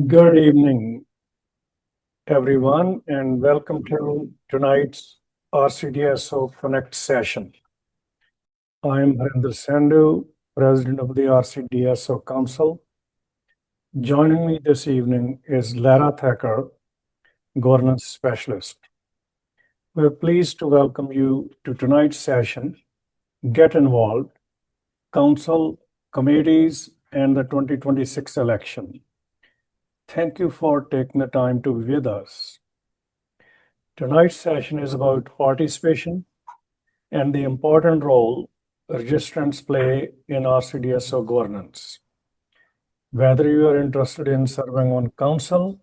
Good evening, everyone, and welcome to tonight's RCDSO Connect session. I'm Harinder Sandhu, President of the RCDSO Council. Joining me this evening is Lara Thacker, Governance Specialist. We're pleased to welcome you to tonight's session, Get Involved, Council, Committees, and the 2026 election. Thank you for taking the time to be with us. Tonight's session is about participation and the important role registrants play in RCDSO governance. Whether you are interested in serving on council,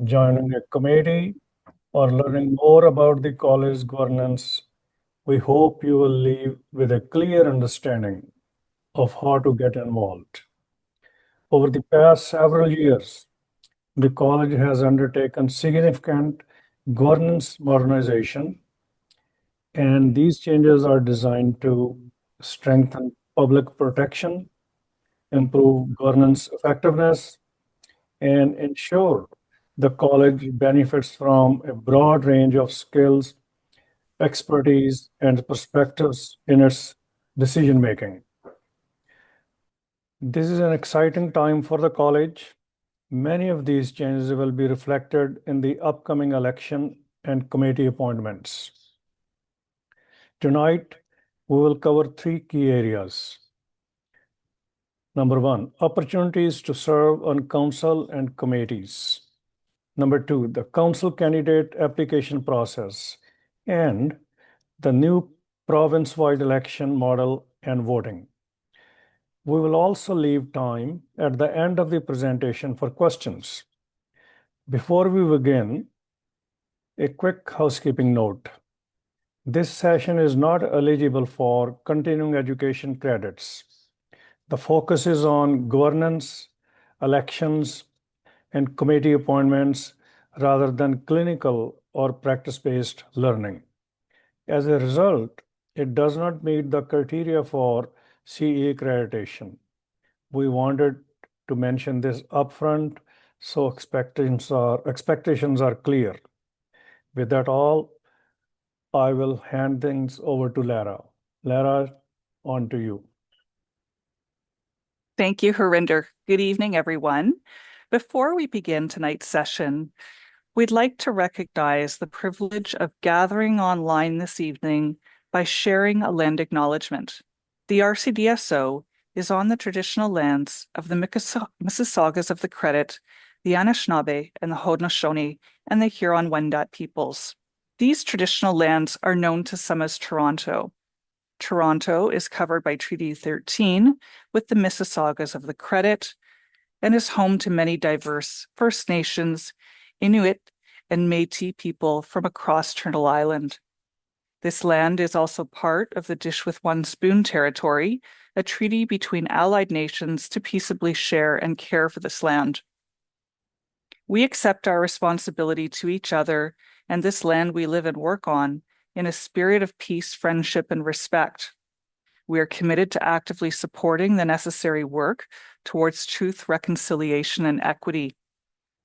joining a committee, or learning more about the college governance, we hope you will leave with a clear understanding of how to get involved. Over the past several years, the college has undertaken significant governance modernization, and these changes are designed to strengthen public protection, improve governance effectiveness, and ensure the college benefits from a broad range of skills, expertise, and perspectives in its decision making. This is an exciting time for the college. Many of these changes will be reflected in the upcoming election and committee appointments. Tonight, we will cover three key areas. Number one, opportunities to serve on council and committees. Number two, the council candidate application process and the new province-wide election model and voting. We will also leave time at the end of the presentation for questions. Before we begin, a quick housekeeping note. This session is not eligible for continuing education credits. The focus is on governance, elections, and committee appointments rather than clinical or practice-based learning. As a result, it does not meet the criteria for CE accreditation. We wanted to mention this upfront so expectations are clear. With that all, I will hand things over to Lara. Lara, on to you. Thank you, Harinder. Good evening, everyone. Before we begin tonight's session, we'd like to recognize the privilege of gathering online this evening by sharing a land acknowledgement. The RCDSO is on the traditional lands of the Mississaugas of the Credit, the Anishinaabe and the Haudenosaunee, and the Huron-Wendat peoples. These traditional lands are known to some as Toronto. Toronto is covered by Treaty 13 with the Mississaugas of the Credit and is home to many diverse First Nations, Inuit, and Métis people from across Turtle Island. This land is also part of the Dish with One Spoon territory, a treaty between allied nations to peaceably share and care for this land. We accept our responsibility to each other and this land we live and work on in a spirit of peace, friendship, and respect. We are committed to actively supporting the necessary work towards truth, reconciliation, and equity.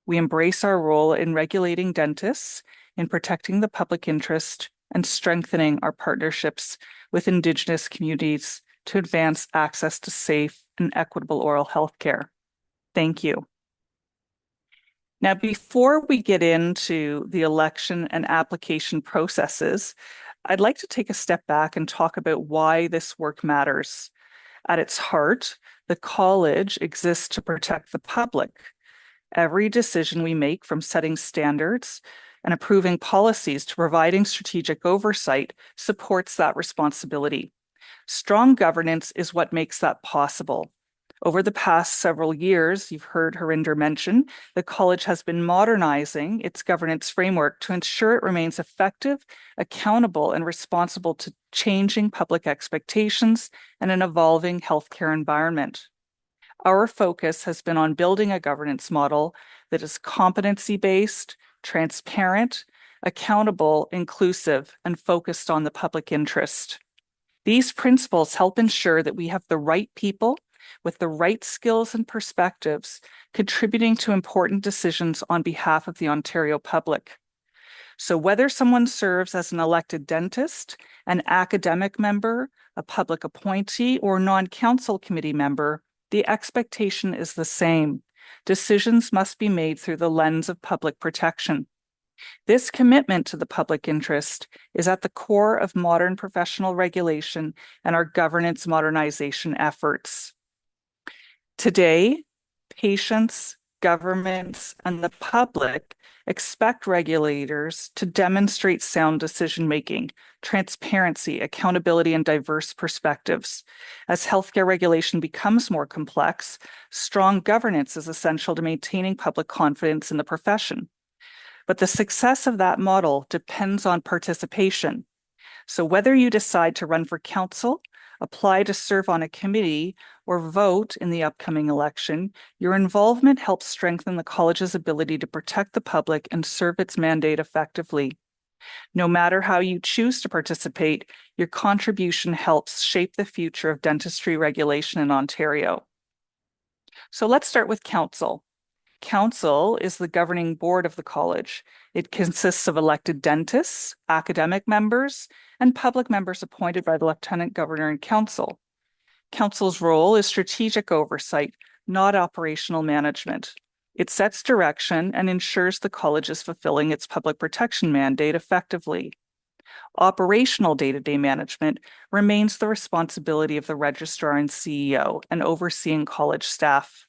We embrace our role in regulating dentists, in protecting the public interest, and strengthening our partnerships with Indigenous communities to advance access to safe and equitable oral health care. Thank you. Now, before we get into the election and application processes, I'd like to take a step back and talk about why this work matters. At its heart, the college exists to protect the public. Every decision we make, from setting standards and approving policies to providing strategic oversight, supports that responsibility. Strong governance is what makes that possible. Over the past several years, you've heard Harinder mention, the college has been modernizing its governance framework to ensure it remains effective, accountable, and responsible to changing public expectations and an evolving healthcare environment. Our focus has been on building a governance model that is competency-based, transparent, accountable, inclusive, and focused on the public interest. These principles help ensure that we have the right people with the right skills and perspectives, contributing to important decisions on behalf of the Ontario public. So whether someone serves as an elected dentist, an academic member, a public appointee, or non-council committee member, the expectation is the same. Decisions must be made through the lens of public protection. This commitment to the public interest is at the core of modern professional regulation and our governance modernization efforts. Today, patients, governments, and the public expect regulators to demonstrate sound decision-making, transparency, accountability, and diverse perspectives. As healthcare regulation becomes more complex, strong governance is essential to maintaining public confidence in the profession. But the success of that model depends on participation. So whether you decide to run for council, apply to serve on a committee, or vote in the upcoming election, your involvement helps strengthen the college's ability to protect the public and serve its mandate effectively. No matter how you choose to participate, your contribution helps shape the future of dentistry regulation in Ontario. So let's start with council. Council is the governing board of the college. It consists of elected dentists, academic members, and public members appointed by the Lieutenant Governor and Council. Council's role is strategic oversight, not operational management. It sets direction and ensures the college is fulfilling its public protection mandate effectively. Operational day-to-day management remains the responsibility of the registrar and CEO and overseeing college staff.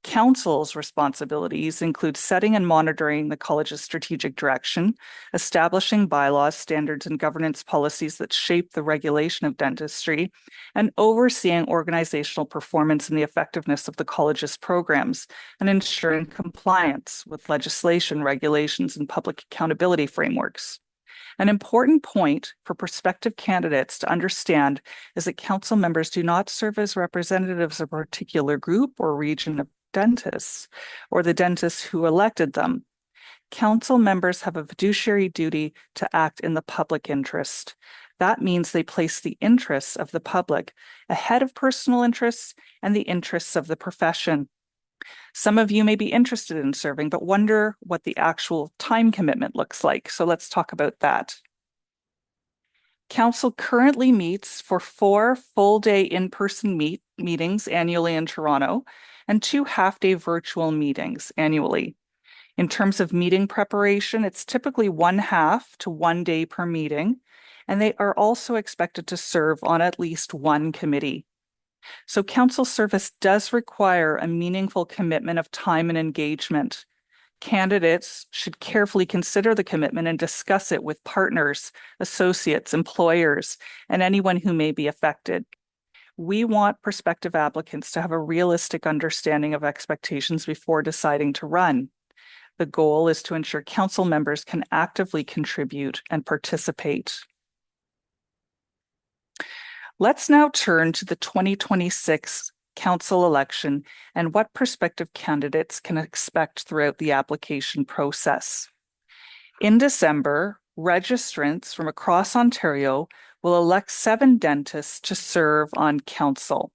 Council's responsibilities include setting and monitoring the college's strategic direction, establishing bylaws, standards, and governance policies that shape the regulation of dentistry, and overseeing organizational performance and the effectiveness of the college's programs, and ensuring compliance with legislation, regulations, and public accountability frameworks. An important point for prospective candidates to understand is that council members do not serve as representatives of a particular group or region of dentists or the dentists who elected them. Council members have a fiduciary duty to act in the public interest. That means they place the interests of the public ahead of personal interests and the interests of the profession. Some of you may be interested in serving, but wonder what the actual time commitment looks like. So let's talk about that. Council currently meets for 4 full-day in-person meetings annually in Toronto and 2 half-day virtual meetings annually. In terms of meeting preparation, it's typically 1/2 to 1 day per meeting, and they are also expected to serve on at least 1 committee. So council service does require a meaningful commitment of time and engagement. Candidates should carefully consider the commitment and discuss it with partners, associates, employers, and anyone who may be affected. We want prospective applicants to have a realistic understanding of expectations before deciding to run. The goal is to ensure council members can actively contribute and participate. Let's now turn to the 2026 council election and what prospective candidates can expect throughout the application process. In December, registrants from across Ontario will elect 7 dentists to serve on council.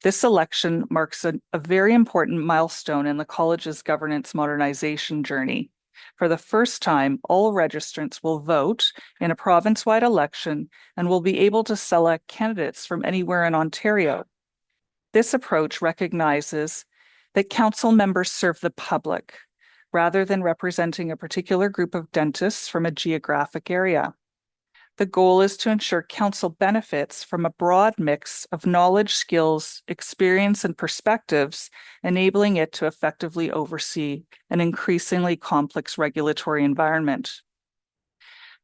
This election marks a very important milestone in the college's governance modernization journey. For the first time, all registrants will vote in a province-wide election and will be able to select candidates from anywhere in Ontario. This approach recognizes that council members serve the public rather than representing a particular group of dentists from a geographic area. The goal is to ensure council benefits from a broad mix of knowledge, skills, experience, and perspectives, enabling it to effectively oversee an increasingly complex regulatory environment.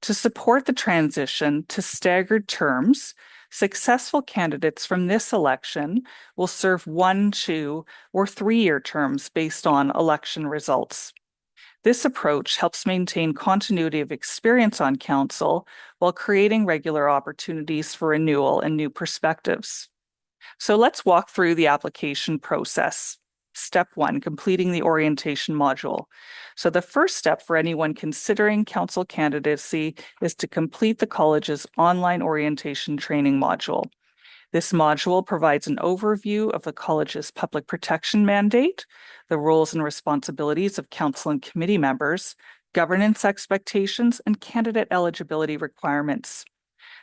To support the transition to staggered terms, successful candidates from this election will serve 1, 2, or 3-year terms based on election results. This approach helps maintain continuity of experience on council while creating regular opportunities for renewal and new perspectives. So let's walk through the application process. Step 1, completing the orientation module. So the first step for anyone considering council candidacy is to complete the college's online orientation training module. This module provides an overview of the college's public protection mandate, the roles and responsibilities of council and committee members, governance expectations, and candidate eligibility requirements.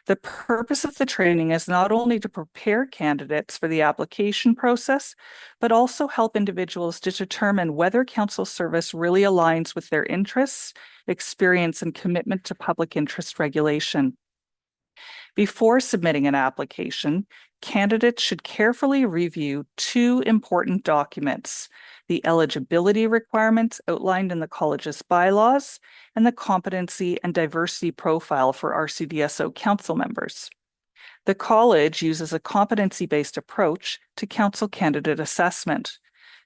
The purpose of the training is not only to prepare candidates for the application process, but also help individuals to determine whether council service really aligns with their interests, experience, and commitment to public interest regulation. Before submitting an application, candidates should carefully review two important documents: the eligibility requirements outlined in the college's bylaws and the competency and diversity profile for RCDSO council members. The college uses a competency-based approach to council candidate assessment.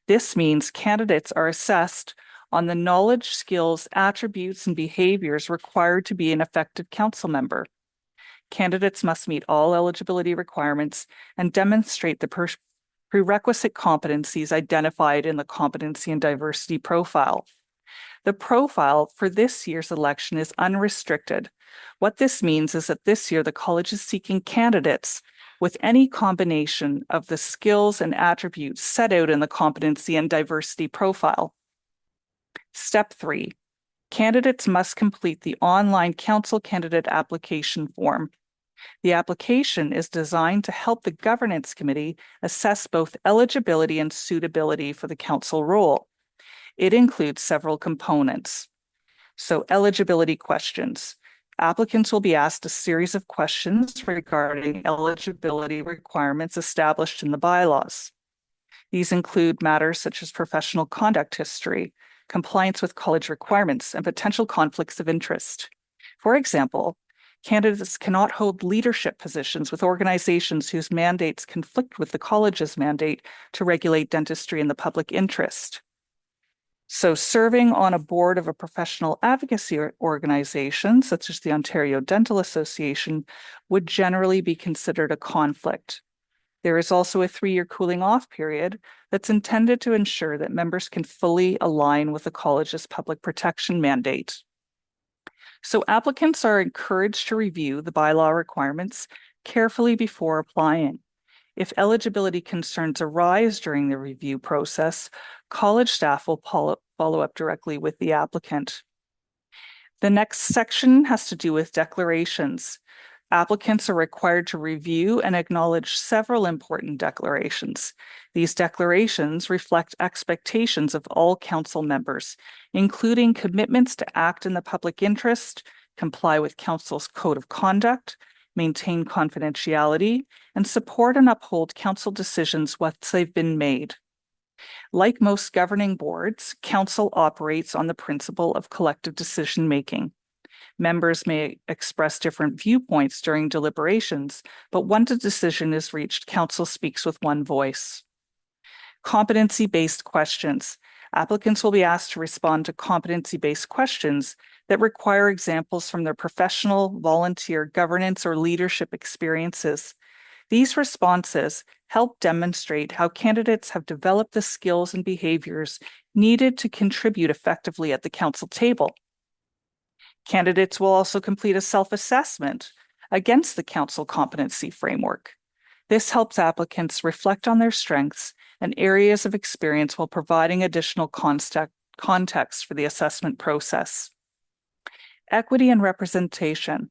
This means candidates are assessed on the knowledge, skills, attributes, and behaviors required to be an effective council member. Candidates must meet all eligibility requirements and demonstrate the prerequisite competencies identified in the competency and diversity profile. The profile for this year's election is unrestricted. What this means is that this year the college is seeking candidates with any combination of the skills and attributes set out in the competency and diversity profile. Step 3. Candidates must complete the online council candidate application form. The application is designed to help the governance committee assess both eligibility and suitability for the council role. It includes several components. So, eligibility questions. Applicants will be asked a series of questions regarding eligibility requirements established in the bylaws. These include matters such as professional conduct history, compliance with college requirements, and potential conflicts of interest. For example, candidates cannot hold leadership positions with organizations whose mandates conflict with the college's mandate to regulate dentistry in the public interest. So, serving on a board of a professional advocacy organization, such as the Ontario Dental Association, would generally be considered a conflict. There is also a 3-year cooling off period that's intended to ensure that members can fully align with the college's public protection mandate. So applicants are encouraged to review the bylaw requirements carefully before applying. If eligibility concerns arise during the review process, college staff will follow up directly with the applicant. The next section has to do with declarations. Applicants are required to review and acknowledge several important declarations. These declarations reflect expectations of all council members, including commitments to act in the public interest, comply with council's code of conduct, maintain confidentiality, and support and uphold council decisions once they've been made. Like most governing boards, council operates on the principle of collective decision-making. Members may express different viewpoints during deliberations, but once a decision is reached, council speaks with one voice. Competency-based questions. Applicants will be asked to respond to competency-based questions that require examples from their professional, volunteer, governance, or leadership experiences. These responses help demonstrate how candidates have developed the skills and behaviors needed to contribute effectively at the council table. Candidates will also complete a self-assessment against the council competency framework. This helps applicants reflect on their strengths and areas of experience while providing additional context for the assessment process. Equity and representation.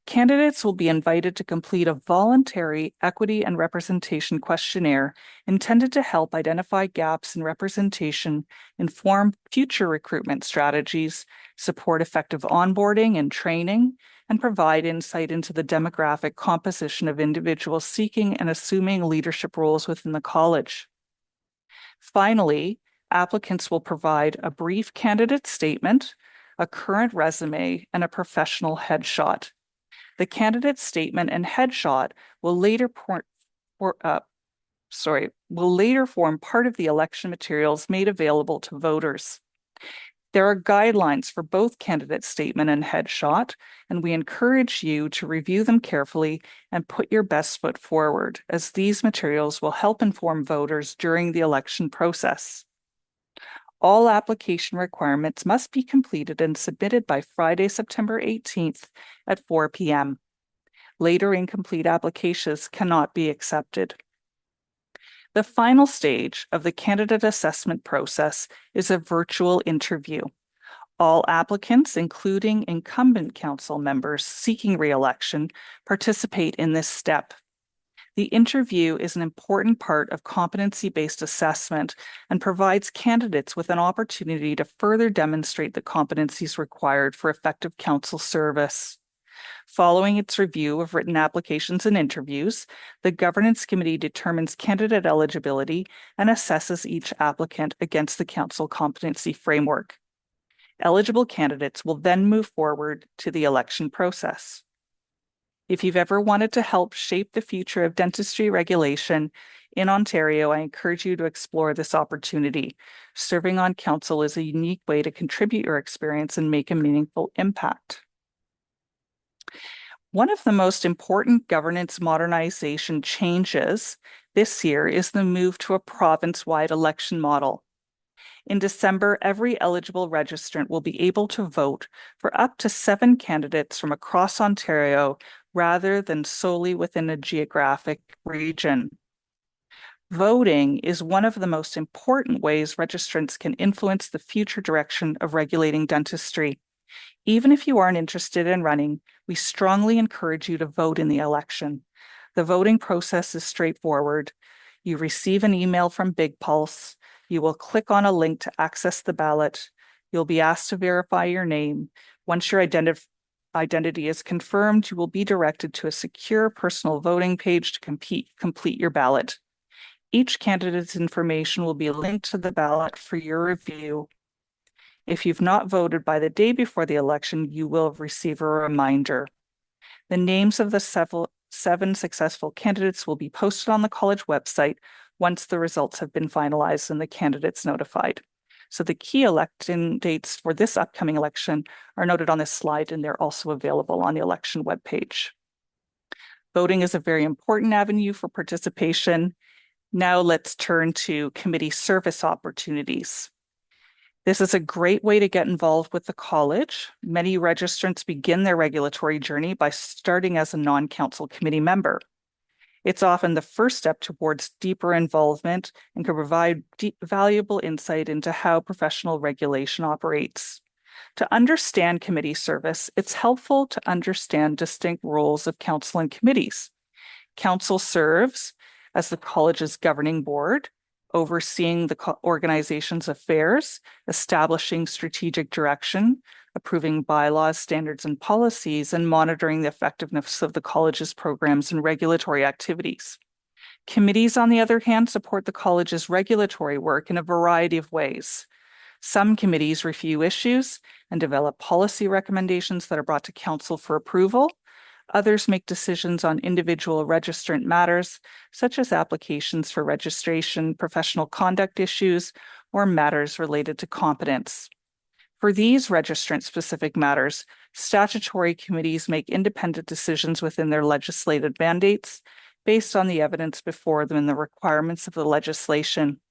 Candidates will be invited to complete a voluntary equity and representation questionnaire intended to help identify gaps in representation, inform future recruitment strategies, support effective onboarding and training, and provide insight into the demographic composition of individuals seeking and assuming leadership roles within the college. Finally, applicants will provide a brief candidate statement, a current resume, and a professional headshot. The candidate statement and headshot will later form part of the election materials made available to voters. There are guidelines for both candidate statement and headshot, and we encourage you to review them carefully and put your best foot forward, as these materials will help inform voters during the election process. All application requirements must be completed and submitted by Friday, September 18th at 4 p.m. Later incomplete applications cannot be accepted. The final stage of the candidate assessment process is a virtual interview. All applicants, including incumbent council members seeking re-election, participate in this step. The interview is an important part of competency-based assessment and provides candidates with an opportunity to further demonstrate the competencies required for effective council service. Following its review of written applications and interviews, the Governance Committee determines candidate eligibility and assesses each applicant against the council competency framework. Eligible candidates will then move forward to the election process. If you've ever wanted to help shape the future of dentistry regulation in Ontario, I encourage you to explore this opportunity. Serving on council is a unique way to contribute your experience and make a meaningful impact. One of the most important governance modernization changes this year is the move to a province-wide election model. In December, every eligible registrant will be able to vote for up to 7 candidates from across Ontario rather than solely within a geographic region. Voting is one of the most important ways registrants can influence the future direction of regulating dentistry. Even if you aren't interested in running, we strongly encourage you to vote in the election. The voting process is straightforward. You receive an email from Big Pulse. You will click on a link to access the ballot. You'll be asked to verify your name. Once your identity is confirmed, you will be directed to a secure personal voting page to complete your ballot. Each candidate's information will be linked to the ballot for your review. If you've not voted by the day before the election, you will receive a reminder. The names of the 7 successful candidates will be posted on the college website once the results have been finalized and the candidates notified. So the key election dates for this upcoming election are noted on this slide, and they're also available on the election webpage. Voting is a very important avenue for participation. Now let's turn to committee service opportunities. This is a great way to get involved with the college. Many registrants begin their regulatory journey by starting as a non-council committee member. It's often the first step towards deeper involvement and can provide valuable insight into how professional regulation operates. To understand committee service, it's helpful to understand distinct roles of council and committees. Council serves as the college's governing board, overseeing the organization's affairs, establishing strategic direction, approving bylaws, standards, and policies, and monitoring the effectiveness of the college's programs and regulatory activities. Committees, on the other hand, support the college's regulatory work in a variety of ways. Some committees review issues and develop policy recommendations that are brought to council for approval. Others make decisions on individual registrant matters, such as applications for registration, professional conduct issues, or matters related to competence. For these registrant-specific matters, statutory committees make independent decisions within their legislated mandates based on the evidence before them and the requirements of the legislation.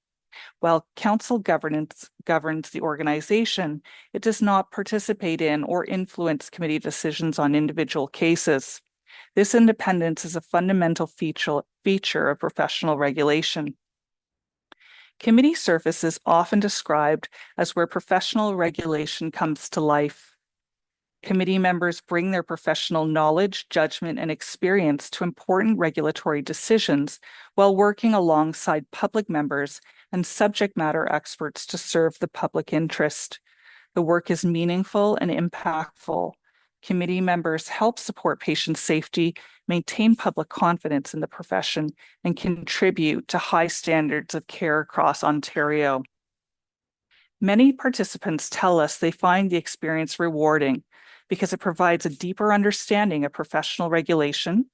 While council governance governs the organization, it does not participate in or influence committee decisions on individual cases. This independence is a fundamental feature of professional regulation. Committee service is often described as where professional regulation comes to life. Committee members bring their professional knowledge, judgment, and experience to important regulatory decisions while working alongside public members and subject matter experts to serve the public interest. The work is meaningful and impactful. Committee members help support patient safety, maintain public confidence in the profession, and contribute to high standards of care across Ontario. Many participants tell us they find the experience rewarding because it provides a deeper understanding of professional regulation,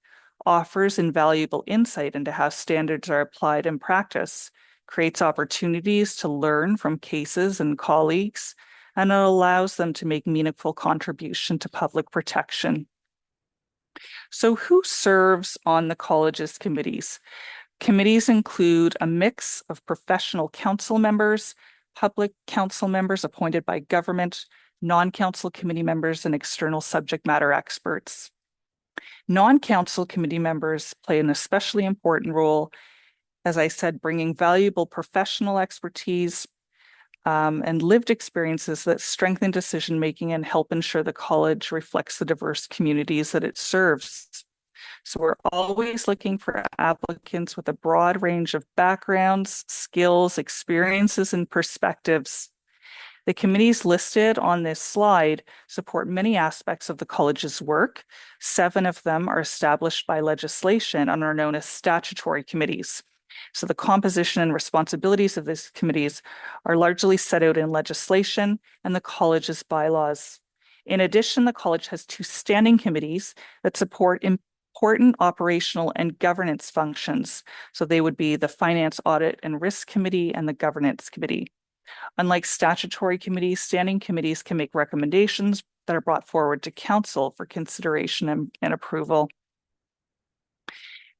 offers invaluable insight into how standards are applied in practice, creates opportunities to learn from cases and colleagues, and it allows them to make meaningful contribution to public protection. So who serves on the college's committees? Committees include a mix of professional council members, public council members appointed by government, non-council committee members, and external subject matter experts. Non-council committee members play an especially important role, as I said, bringing valuable professional expertise and lived experiences that strengthen decision-making and help ensure the college reflects the diverse communities that it serves. So we're always looking for applicants with a broad range of backgrounds, skills, experiences, and perspectives. The committees listed on this slide support many aspects of the college's work. 7 of them are established by legislation and are known as statutory committees. So the composition and responsibilities of these committees are largely set out in legislation and the college's bylaws. In addition, the college has 2 standing committees that support important operational and governance functions. So they would be the Finance, Audit, and Risk Committee and the Governance Committee. Unlike statutory committees, standing committees can make recommendations that are brought forward to council for consideration and approval.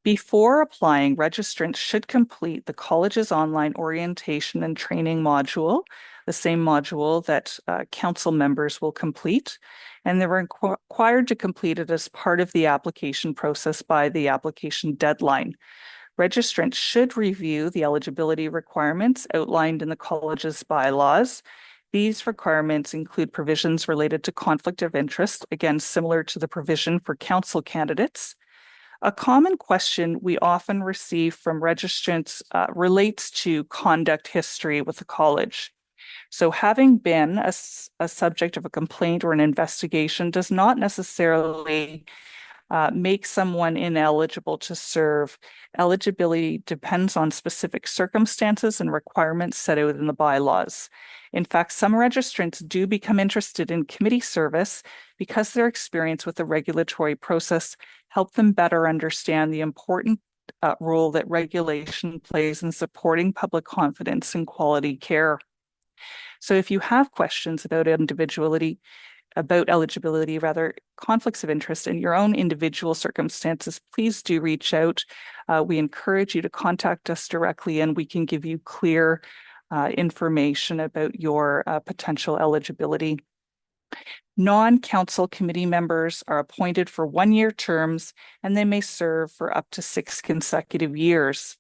Before applying, registrants should complete the college's online orientation and training module, the same module that council members will complete, and they're required to complete it as part of the application process by the application deadline. Registrants should review the eligibility requirements outlined in the college's bylaws. These requirements include provisions related to conflict of interest, again, similar to the provision for council candidates. A common question we often receive from registrants relates to conduct history with the college. So having been a subject of a complaint or an investigation does not necessarily make someone ineligible to serve. Eligibility depends on specific circumstances and requirements set out in the bylaws. In fact, some registrants do become interested in committee service because their experience with the regulatory process helped them better understand the important role that regulation plays in supporting public confidence and quality care. So if you have questions about eligibility, conflicts of interest in your own individual circumstances, please do reach out. We encourage you to contact us directly and we can give you clear information about your potential eligibility. Non-council committee members are appointed for 1-year terms and they may serve for up to 6 consecutive years.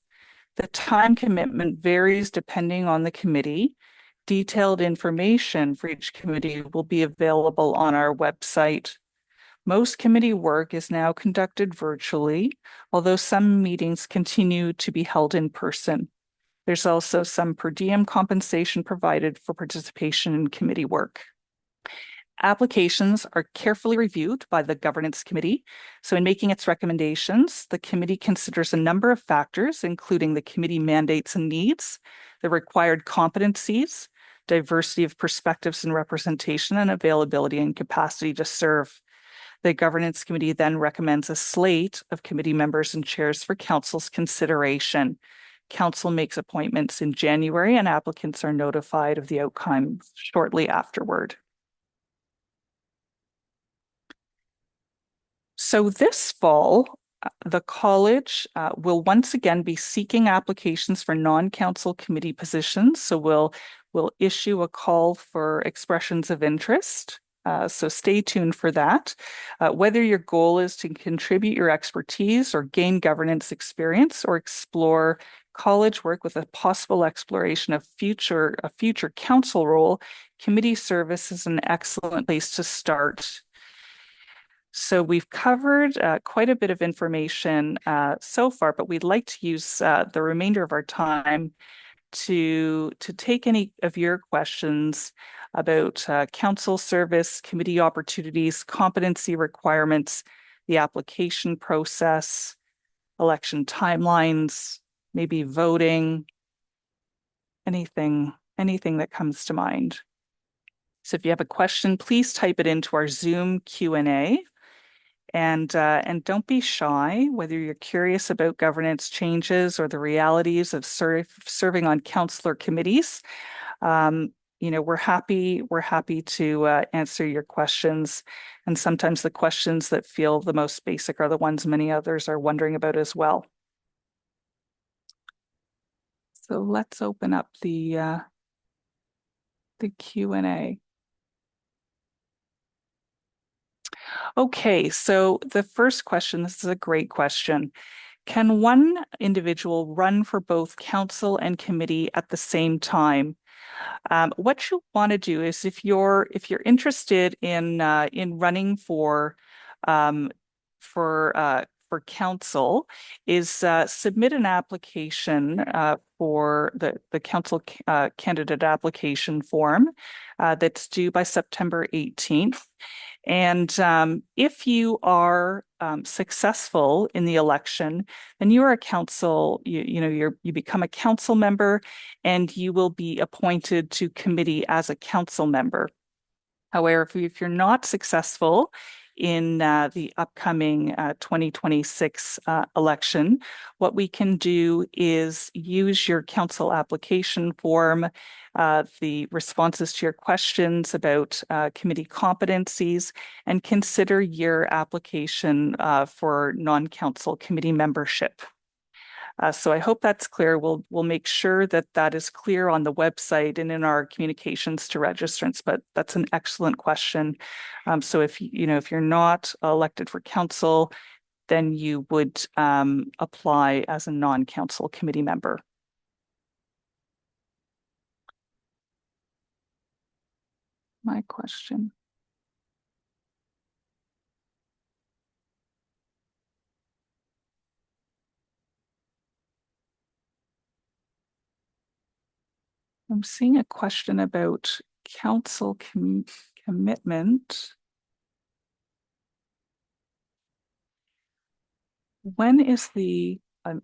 The time commitment varies depending on the committee. Detailed information for each committee will be available on our website. Most committee work is now conducted virtually, although some meetings continue to be held in person. There's also some per diem compensation provided for participation in committee work. Applications are carefully reviewed by the governance committee. So in making its recommendations, the committee considers a number of factors, including the committee mandates and needs, the required competencies, diversity of perspectives and representation, and availability and capacity to serve. The governance committee then recommends a slate of committee members and chairs for council's consideration. Council makes appointments in January and applicants are notified of the outcome shortly afterward. So this fall, the college will once again be seeking applications for non-council committee positions. So we'll issue a call for expressions of interest. So stay tuned for that. Whether your goal is to contribute your expertise or gain governance experience or explore college work with a possible exploration of a future council role, committee service is an excellent place to start. So we've covered quite a bit of information so far, but we'd like to use the remainder of our time to take any of your questions about council service, committee opportunities, competency requirements, the application process, election timelines, maybe voting, anything that comes to mind. So if you have a question, please type it into our Zoom Q&A. And don't be shy, whether you're curious about governance changes or the realities of serving on councillor committees. We're happy to answer your questions. And sometimes the questions that feel the most basic are the ones many others are wondering about as well. So let's open up the Q&A. Okay, so the first question, this is a great question. Can one individual run for both council and committee at the same time? What you want to do is if you're interested in running um, for council, is submit an application for the council candidate application form that's due by September 18th. And if you are successful in the election, then you are a council, you become a council member and you will be appointed to committee as a council member. However, if you're not successful in the upcoming 2026 election, what we can do is use your council application form, the responses to your questions about committee competencies, and consider your application for non-council committee membership. So I hope that's clear. We'll make sure that that is clear on the website and in our communications to registrants, but that's an excellent question. So if you're not elected for council, then you would apply as a non-council committee member. My question. I'm seeing a question about council commitment. When is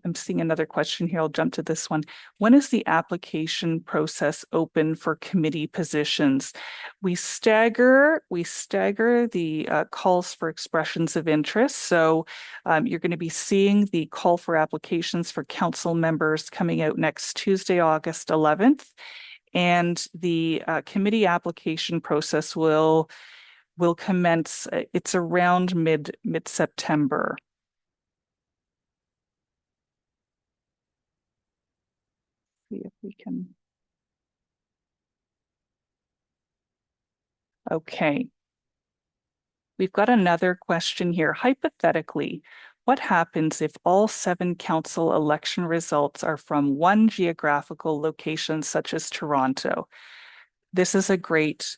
I'm seeing another question here. I'll jump to this one. When is the application process open for committee positions? We stagger the calls for expressions of interest. So you're going to be seeing the call for applications for council members coming out next Tuesday, August 11th. And the committee application process will commence. It's around mid-September. See if we can. Okay. We've got another question here. Hypothetically, what happens if all 7 council election results are from one geographical location, such as Toronto? This is a great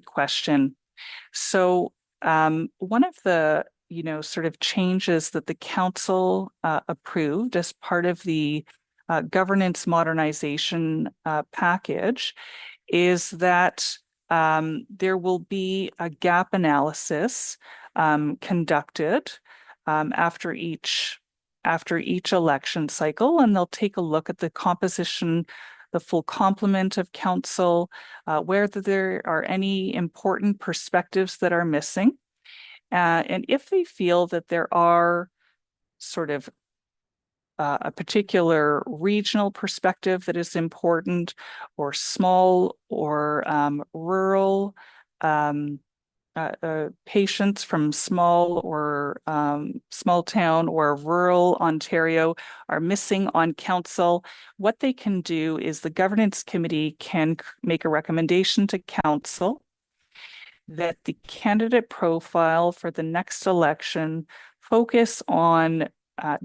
question. So one of the sort of changes that the council approved as part of the governance modernization package is that there will be a gap analysis conducted after each election cycle, and they'll take a look at the composition, the full complement of council, whether there are any important perspectives that are missing. And if they feel that there are sort of a particular regional perspective that is important, or small or rural patients from small town or rural Ontario are missing on council, what they can do is the governance committee can make a recommendation to council that the candidate profile for the next election focus on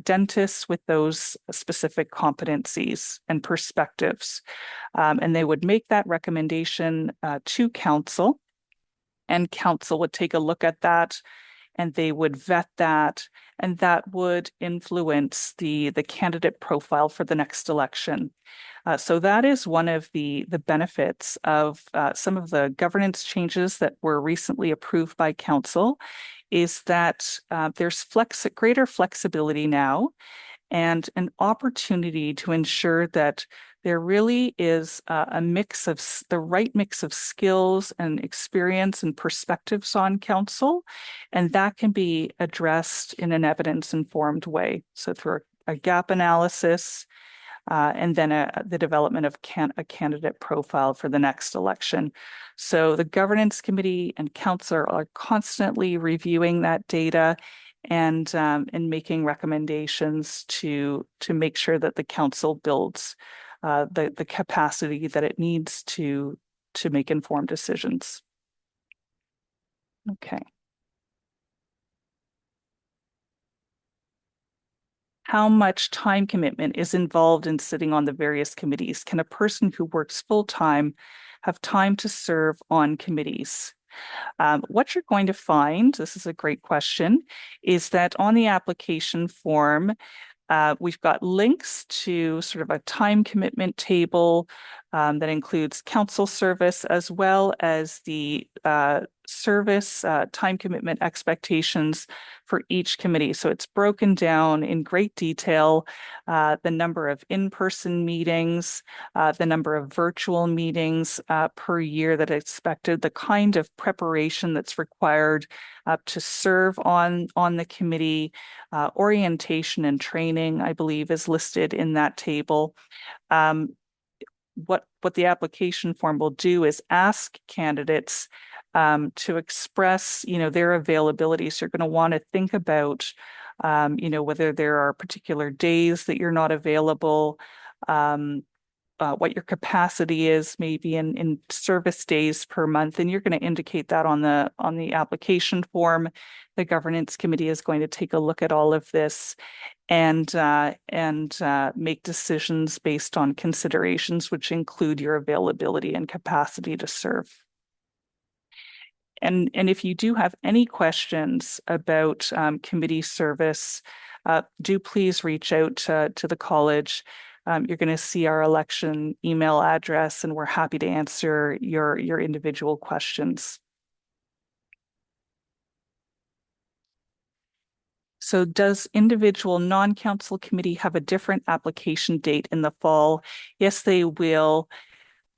dentists with those specific competencies and perspectives. And they would make that recommendation to council, and council would take a look at that and they would vet that, and that would influence the candidate profile for the next election. So that is one of the benefits of some of the governance changes that were recently approved by council, is that there's greater flexibility now and an opportunity to ensure that there really is a mix of the right mix of skills and experience and perspectives on council, and that can be addressed in an evidence-informed way. So through a gap analysis, and then the development of a candidate profile for the next election. So the governance committee and council are constantly reviewing that data and making recommendations to make sure that the council builds the capacity that it needs to make informed decisions. Okay. how much time commitment is involved in sitting on the various committees? Can a person who works full-time have time to serve on committees? What you're going to find, this is a great question, is that on the application form, we've got links to sort of a time commitment table that includes council service as well as the service time commitment expectations for each committee. So it's broken down in great detail, the number of in-person meetings, the number of virtual meetings per year that are expected, the kind of preparation that's required to serve on the committee, orientation and training, I believe, is listed in that table. What the application form will do is ask candidates to express, their availability. So you're going to want to think about, whether there are particular days that you're not available, what your capacity is maybe in service days per month, and you're going to indicate that on the application form. The governance committee is going to take a look at all of this and make decisions based on considerations which include your availability and capacity to serve. And if you do have any questions about committee service, do please reach out to the college. You're going to see our election email address, and we're happy to answer your individual questions. So does individual non-council committee have a different application date in the fall? Yes, they will.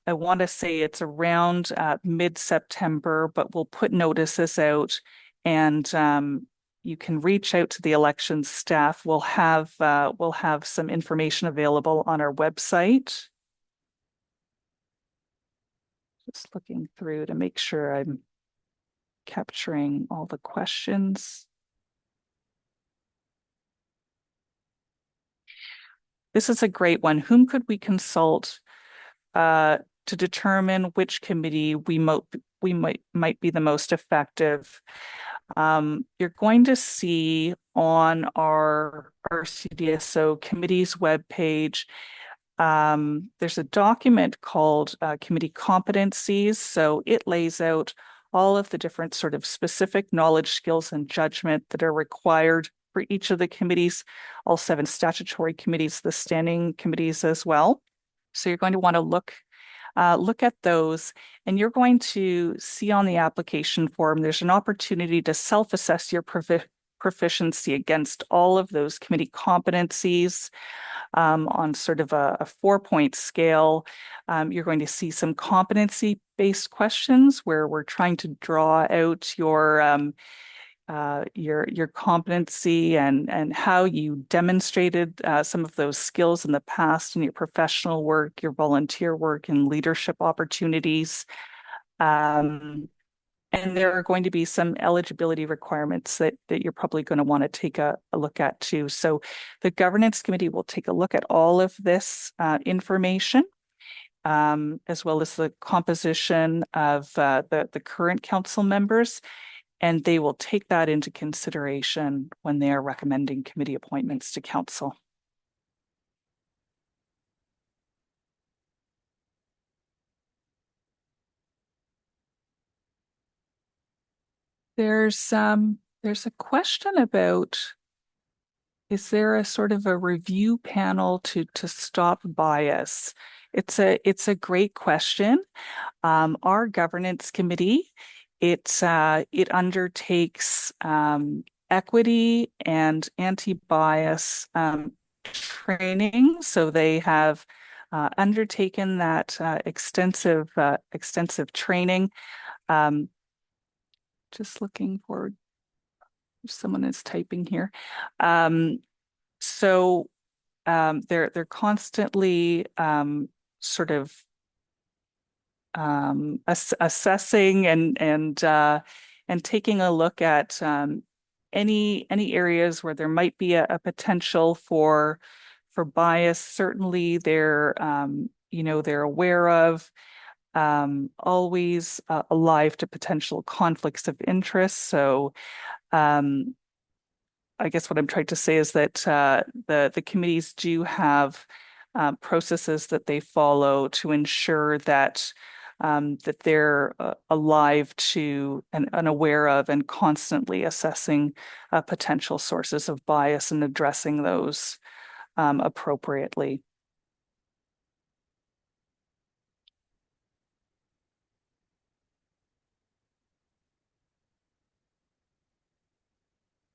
I want to say it's around mid-September, but we'll put notices out, and you can reach out to the elections staff. We'll have some information available on our website. Just looking through to make sure I'm capturing all the questions. This is a great one. Whom could we consult to determine which committee we might be the most effective? You're going to see on our RCDSO committee's webpage, there's a document called committee competencies. So it lays out all of the different sort of specific knowledge, skills, and judgment that are required for each of the committees, all 7 statutory committees, the standing committees as well. So you're going to want to look at those, and you're going to see on the application form, there's an opportunity to self-assess your proficiency against all of those committee competencies on sort of a 4-point scale. You're going to see some competency-based questions where we're trying to draw out your competency and how you demonstrated some of those skills in the past in your professional work, your volunteer work, and leadership opportunities. And there are going to be some eligibility requirements that you're probably going to want to take a look at too. So the governance committee will take a look at all of this information, as well as the composition of the current council members, and they will take that into consideration when they are recommending committee appointments to council. There's a question about, is there a sort of a review panel to stop bias? It's a great question. Our governance committee, it undertakes equity and anti-bias training. So they have undertaken that extensive training. Just looking for if someone is typing here. So they're constantly sort of assessing and taking a look at any areas where there might be a potential for bias. Certainly, they're aware of, always alive to potential conflicts of interest. So I guess what I'm trying to say is that the committees do have processes that they follow to ensure that that they're alive to and aware of and constantly assessing potential sources of bias and addressing those appropriately.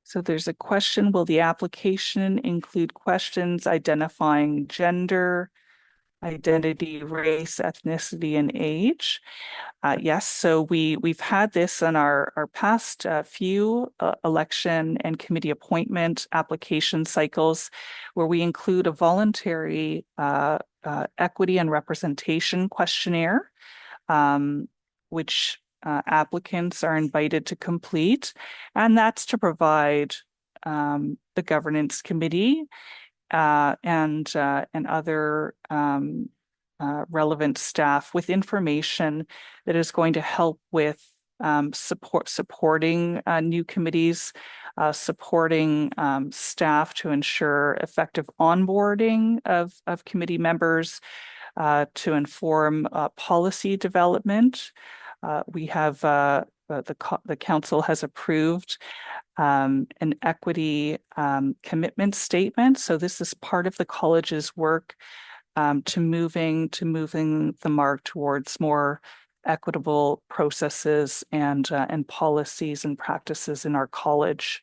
So there's a question, will the application include questions identifying gender, identity, race, ethnicity, and age? Yes, so we've had this in our past few election and committee appointment application cycles, where we include a voluntary equity and representation questionnaire, which applicants are invited to complete, and that's to provide the governance committee and other relevant staff with information that is going to help with supporting new committees, supporting staff to ensure effective onboarding of committee members, to inform policy development. We have the council has approved an equity commitment statement. So this is part of the college's work to moving the mark towards more equitable processes and policies and practices in our college.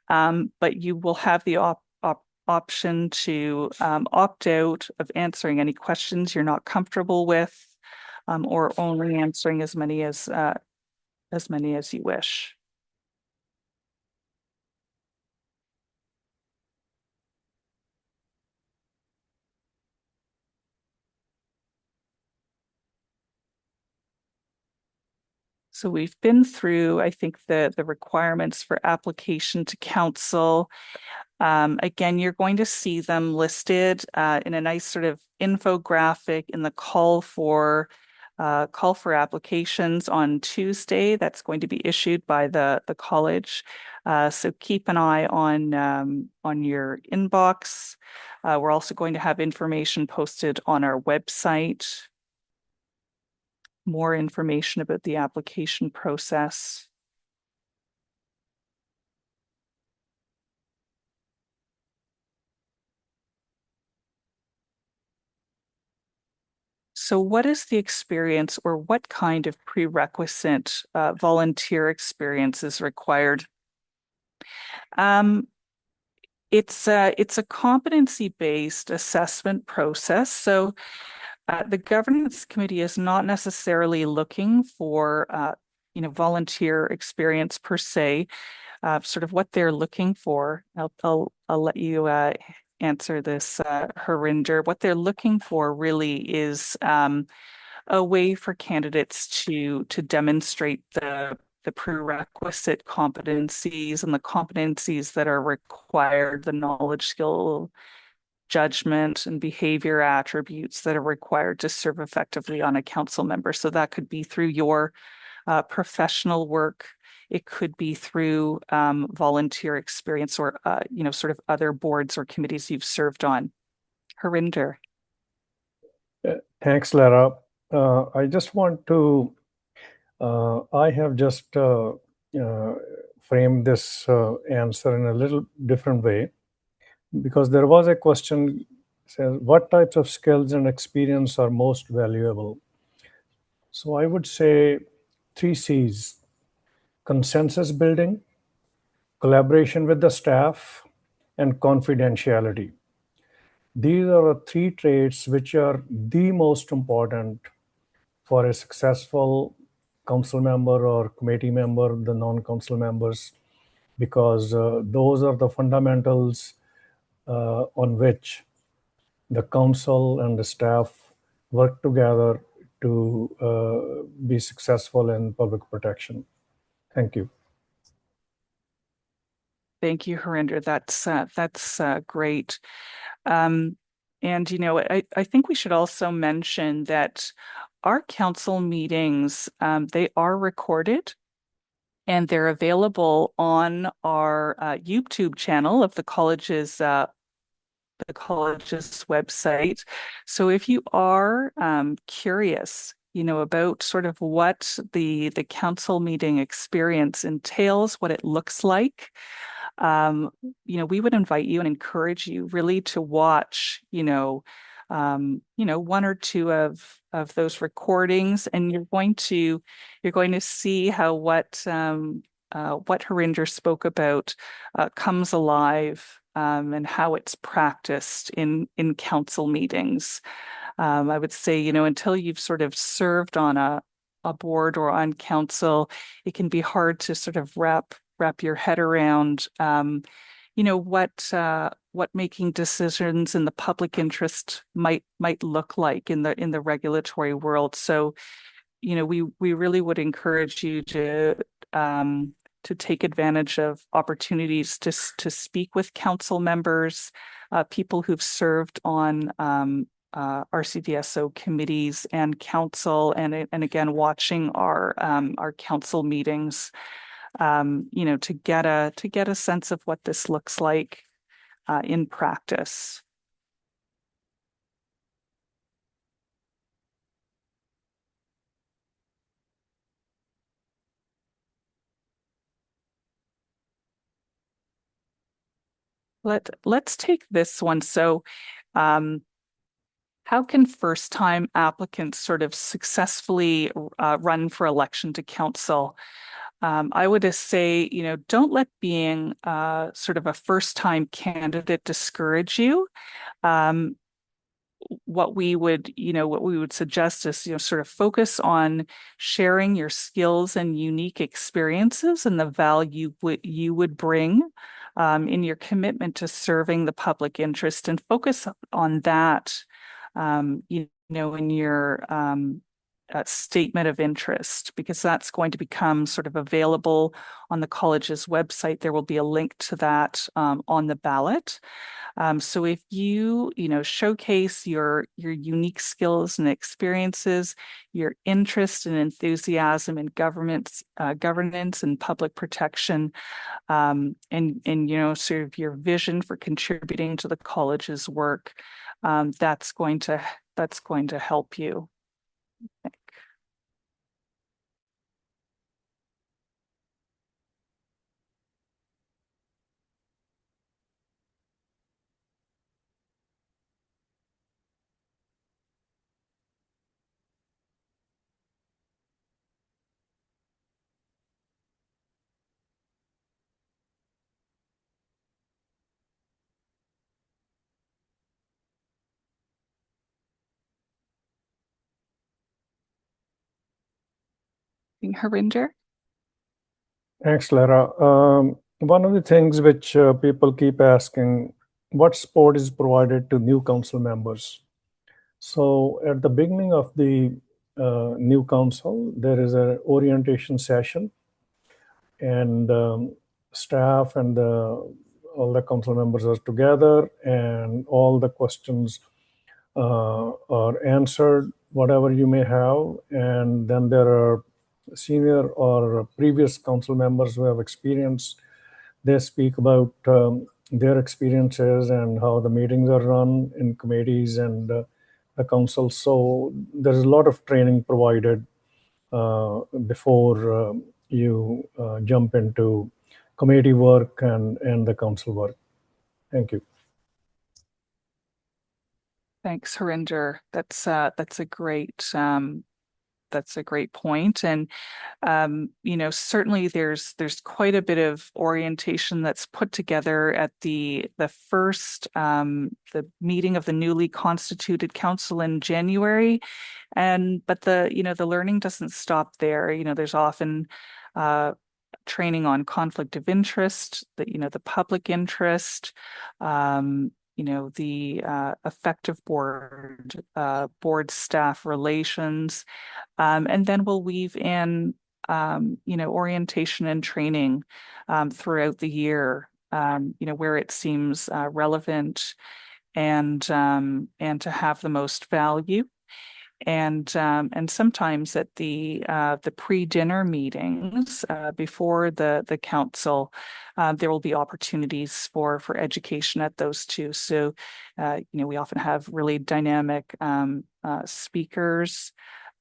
But you will have the option to opt out of answering any questions you're not comfortable with, or only answering as many as you wish. So we've been through, I think, the requirements for application to council. Again, you're going to see them listed in a nice sort of infographic in the call for applications on Tuesday. That's going to be issued by the college. So keep an eye on your inbox. We're also going to have information posted on our website. More information about the application process. So what is the experience, or what kind of prerequisite volunteer experience is required? It's a competency-based assessment process. So the governance committee is not necessarily looking for volunteer experience per se. Sort of what they're looking for. I'll let you answer this, Harinder. What they're looking for really is a way for candidates to demonstrate the prerequisite competencies and the competencies that are required, the knowledge, skill, judgment, and behavior attributes that are required to serve effectively on a council member. So that could be through your professional work. It could be through volunteer experience, or sort of other boards or committees you've served on. Harinder. Thanks, Lara. I just want to, I have just framed this answer in a little different way, because there was a question, says, what types of skills and experience are most valuable? So I would say 3 C's: consensus building, collaboration with the staff, and confidentiality. These are the 3 traits which are the most important for a successful council member or committee member, the non-council members, because those are the fundamentals on which the council and the staff work together to be successful in public protection. Thank you. Thank you, Harinder. That's great. And I think we should also mention that our council meetings, they are recorded. and they're available on our YouTube channel of the college's website. So if you are curious, about sort of what the council meeting experience entails, what it looks like, um, we would invite you and encourage you really to watch, one or two of those recordings, and you're going to see how what Harinder spoke about comes alive, and how it's practiced in council meetings. I would say, until you've sort of served on a board or on council, it can be hard to sort of wrap your head around, what making decisions in the public interest might look like in the regulatory world. So, we really would encourage you to take advantage of opportunities to speak with council members, people who've served on RCDSO committees and council, and again watching our council meetings, to get a sense of what this looks like in practice. Let's take this one. So, um, how can first-time applicants sort of successfully run for election to council? I would just say, don't let being sort of a first-time candidate discourage you. Um, what we would suggest is, sort of focus on sharing your skills and unique experiences and the value you would bring in your commitment to serving the public interest, and focus on that, in your statement of interest, because that's going to become sort of available on the college's website. There will be a link to that on the ballot. So if showcase your unique skills and experiences, your interest and enthusiasm in governance and public protection, and sort of your vision for contributing to the college's work, that's going to help you. Harinder? Thanks, Lara. One of the things which people keep asking, what support is provided to new council members? So at the beginning of the new council, there is an orientation session, and staff and all the council members are together, and all the questions are answered, whatever you may have. And then there are senior or previous council members who have experience. They speak about their experiences and how the meetings are run in committees and the council. So there's a lot of training provided before you jump into committee work and the council work. Thank you. Thanks, Harinder. That's a great point. And certainly there's quite a bit of orientation that's put together at the first the meeting of the newly constituted council in January. But the learning doesn't stop there. There's often training on conflict of interest, the public interest, the effective board staff relations, and then we'll weave in orientation and training throughout the year, where it seems relevant and to have the most value. And sometimes at the pre-dinner meetings before the council, there will be opportunities for education at those too. So, we often have really dynamic speakers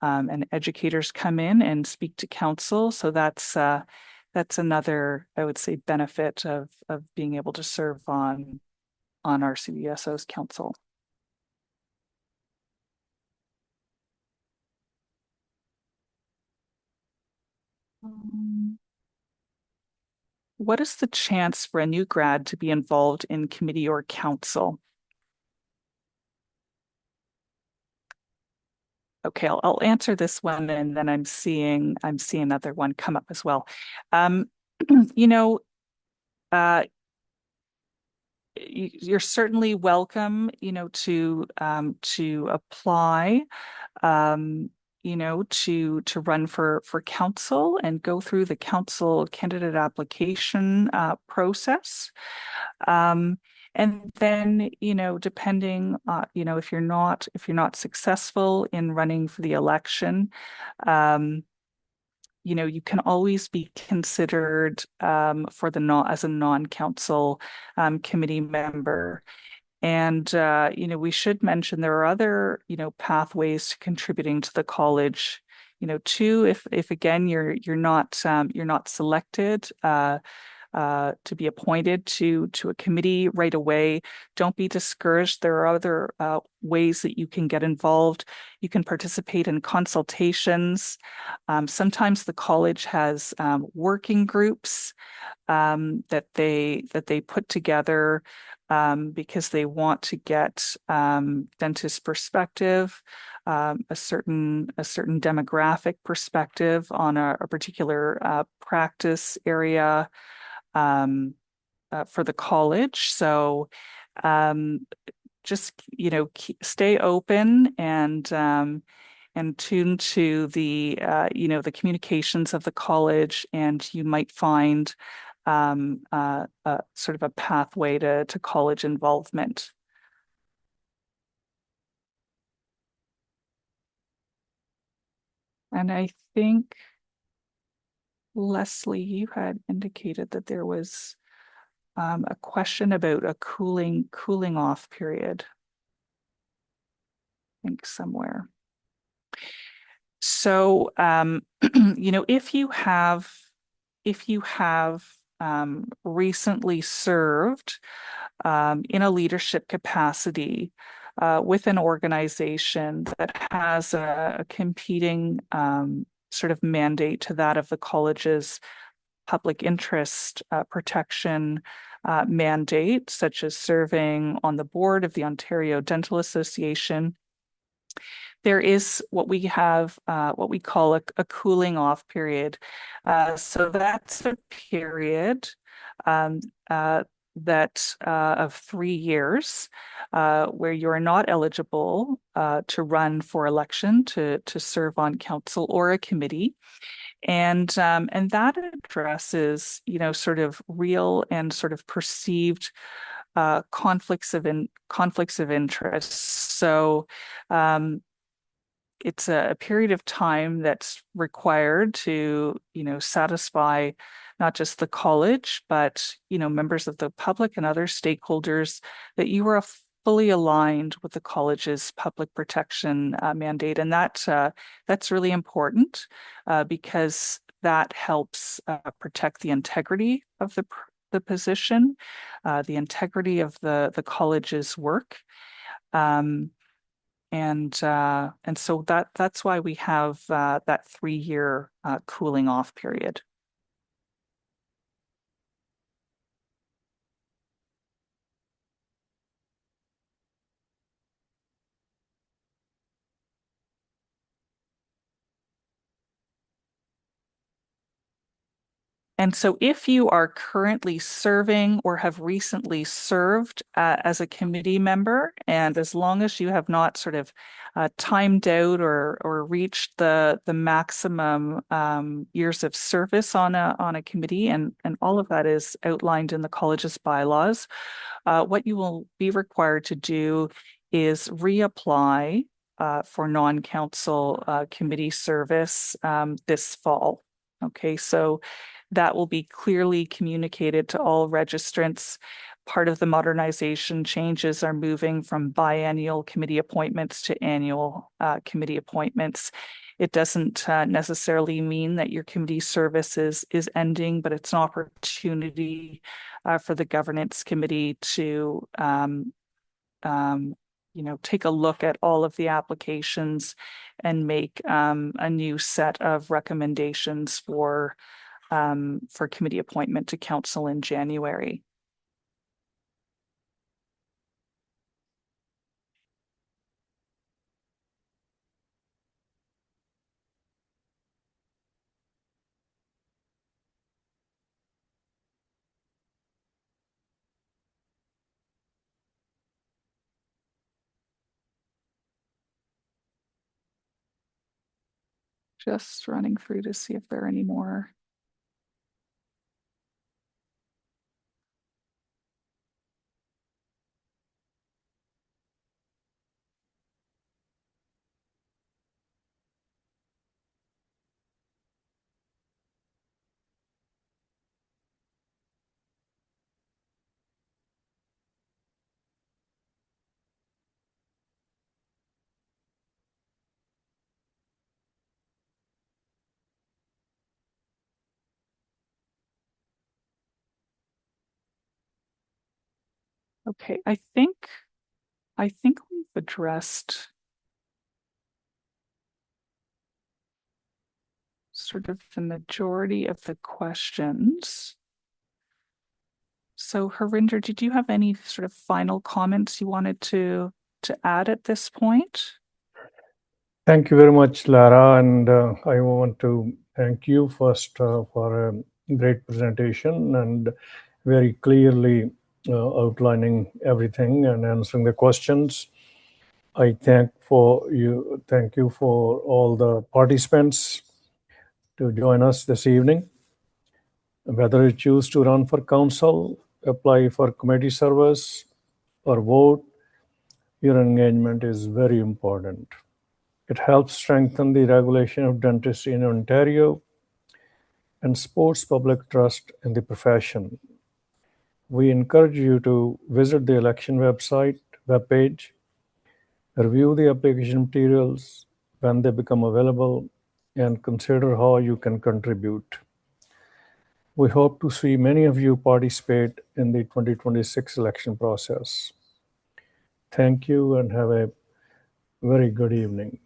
and educators come in and speak to council. So that's another, I would say, benefit of being able to serve on RCDSO's council. What is the chance for a new grad to be involved in committee or council? Okay, I'll answer this one, and then I'm seeing another one come up as well. Um, you know, uh, you're certainly welcome, to apply, to run for council and go through the council candidate application process. And then, depending, if you're not successful in running for the election, um, you can always be considered for the not as a non-council committee member. And we should mention there are other, pathways to contributing to the college. Too, if again you're not selected to be appointed to a committee right away, don't be discouraged. There are other ways that you can get involved. You can participate in consultations. Sometimes the college has working groups that they put together because they want to get dentist perspective, a certain demographic perspective on a particular practice area for the college. So just stay open and tune to the communications of the college, and you might find sort of a pathway to college involvement. And I think, Leslie, you had indicated that there was a question about a cooling off period. I think somewhere. So, if you have recently served in a leadership capacity with an organization that has a competing sort of mandate to that of the college's public interest protection mandate, such as serving on the board of the Ontario Dental Association, there is what we call a cooling off period. So that's a period um, of 3 years where you are not eligible to run for election to serve on council or a committee. And that addresses, sort of real and sort of perceived conflicts of interest. So it's a period of time that's required to, satisfy not just the college, but, members of the public and other stakeholders that you are fully aligned with the college's public protection mandate. And that's really important because that helps protect the integrity of the position, the integrity of the college's work. And so that's why we have that 3-year cooling off period. And so if you are currently serving or have recently served as a committee member, and as long as you have not sort of timed out or reached the maximum years of service on a committee, and all of that is outlined in the college's bylaws, what you will be required to do is reapply for non-council committee service this fall. Okay, so that will be clearly communicated to all registrants. Part of the modernization changes are moving from biannual committee appointments to annual committee appointments. It doesn't necessarily mean that your committee service is ending, but it's an opportunity for the governance committee to take a look at all of the applications and make a new set of recommendations for committee appointment to council in January. Just running through to see if there are any more. Okay, I think we've addressed sort of the majority of the questions. So Harinder, did you have any sort of final comments you wanted to add at this point? Thank you very much, Lara, and I want to thank you first for a great presentation and very clearly outlining everything and answering the questions. I thank you for all the participants to join us this evening. Whether you choose to run for council, apply for committee service, or vote, your engagement is very important. It helps strengthen the regulation of dentistry in Ontario and supports public trust in the profession. We encourage you to visit the election webpage, review the application materials when they become available, and consider how you can contribute. We hope to see many of you participate in the 2026 election process. Thank you and have a very good evening.